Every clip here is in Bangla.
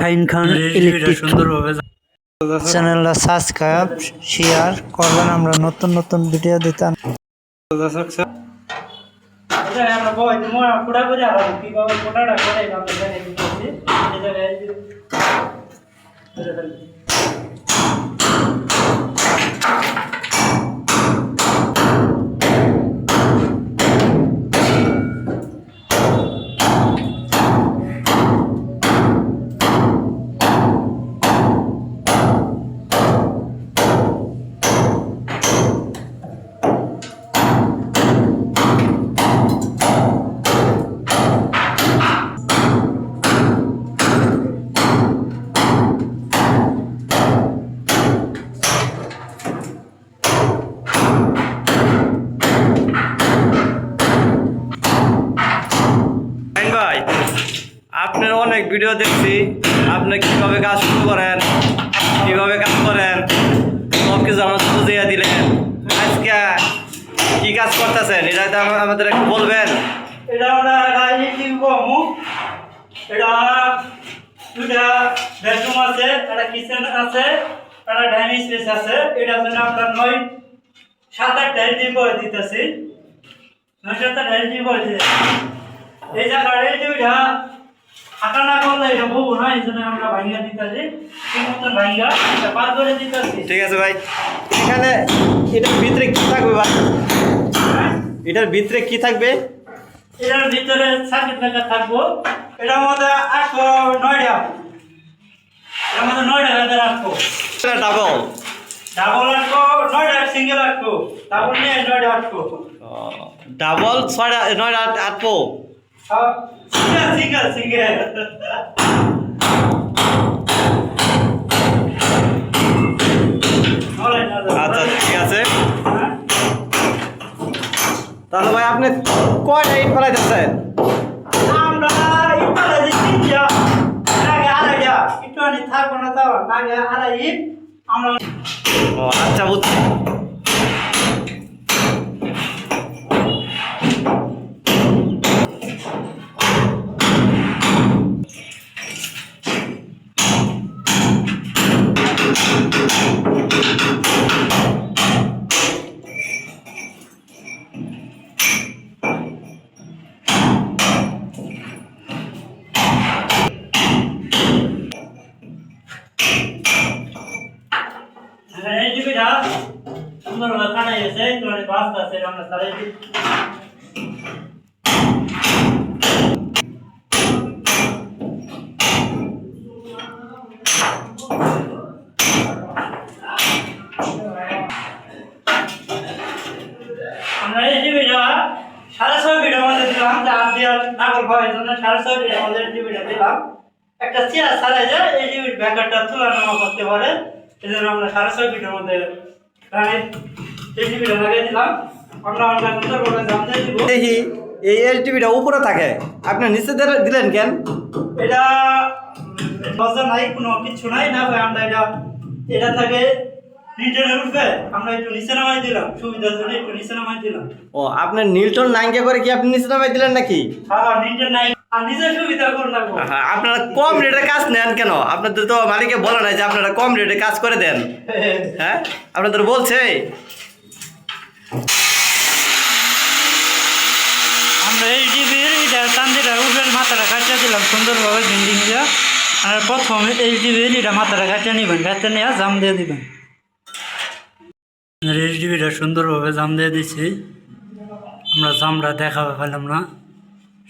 শাহিন খান ইলেকট্রিক সুন্দরভাবে চ্যানেলটা সাবস্ক্রাইব শেয়ার করবেন। আমরা নতুন নতুন ভিডিও দিতাম। আমরা পুরা করে কিভাবে ফোটাটা করে ভাই, আপনার অনেক ভিডিও দেখছি, আপনি কিভাবে কাজ শুরু করেন, কিভাবে কাজ করেন, সব কিছু আমার বুঝিয়ে দিলেন। আজকে কি কাজ করতেছেন এটা তো আমাদের একটু বলবেন। এটা আমরা রাজনীতি কমু, এটা দুটা বেডরুম আছে, একটা কিচেন আছে, একটা ডাইনিং স্পেস আছে। এটার জন্য আমরা 9-7-8 টাইল করে দিতেছি, 9-7 টাইল করে দিতেছি। এই জায়গায় দুইটা ফাঁকা না করলে এটা বলবো না, এই জন্য আমরা ভাঙিয়া দিতেছি, ঠিক মতন ভাঙিয়া পার করে দিতেছি। ঠিক আছে ভাই, এখানে এটার ভিতরে কি থাকবে ভাই? এটার ভিতরে কি থাকবে? এটার ভিতরে সার্কিট ব্রেকার থাকবো। এটার মধ্যে 809টা, এটার মধ্যে 9টা ব্রেকার রাখবো। ডাবল ডাবল রাখবো, 9টা সিঙ্গেল রাখবো, ডাবল নিয়ে 9টা রাখবো। ডাবল 9টা 8 সিঙ্গেল সিঙ্গেল। আচ্ছা ঠিক আছে। তাহলে ভাই আপনি কয়টা ইট ফেলাই দিচ্ছেন? আমরা ইট ফেলাই দিচ্ছি, আগে আড়াইটা একটু থাকবো না, তো আগে আড়াই ইট আমরা। ও আচ্ছা, বুঝছি। এলজিবিটা সুন্দরভাবে কাটা গেছে, তোরে বাস্তা আছে, আমরা সারাই দিই। আমরা এলজিবিটা 6.5 ফিটের মধ্যে দিলাম, চার দিয়ে নাগল পাওয়ার জন্য 6.5 ফিটের মধ্যে এলজিবিটা দিলাম। একটা চেয়ার ছাড়াই যায় এলজিবির ব্যাকারটা তোলা নামা করতে পারে, এই জন্য আমরা 6.5 ফিটের মধ্যে এলজিবিটা লাগিয়ে দিলাম। আমরা সুন্দরভাবে জাম দিয়ে দিব। দেখি এই এলটিভিটা উপরে থাকে, আপনি নিচে দিলেন কেন? এটা মজা নাই, কোনো কিছু নাই না ভাই। আমরা এটা থাকে নিচে উঠবে, আমরা একটু নিচে নামাই দিলাম, সুবিধার জন্য একটু নিচে নামাই দিলাম। ও আপনার নিলটন নাইনকে করে কি আপনি নিচে নামাই দিলেন নাকি? হ্যাঁ, নিচে নাই, আর নিজের সুবিধা করে রাখবো। হ্যাঁ, আপনারা কম রেটে কাজ নেন কেন? আপনাদের তো মালিকে বলে নাই যে আপনারা কম রেটে কাজ করে দেন? হ্যাঁ, আপনাদের বলছে। আমরা এলজিবির এটা কান্দিটার উপরের মাথাটা কাটিয়ে দিলাম সুন্দরভাবে বিল্ডিং দিয়ে। আর প্রথম এলজিবির এটা মাথাটা কাটিয়ে নেবেন, কাটিয়ে নিয়ে জাম দিয়ে দিবেন। এলজিবিটা সুন্দরভাবে জাম দিয়ে দিচ্ছি। আমরা জামটা দেখা পেলাম না,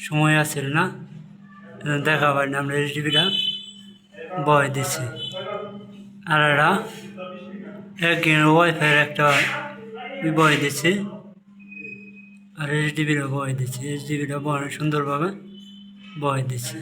সময় আসছিল না, দেখা পাইনি। আমরা এলজিবিটা বয় দিচ্ছি। আর একটা একদিন ওয়াইফাইয়ের একটা বয় দিচ্ছি, আর এইচডিবিটা বয় দিচ্ছি। এইচডিবিটা বয় সুন্দরভাবে বয় দিচ্ছি।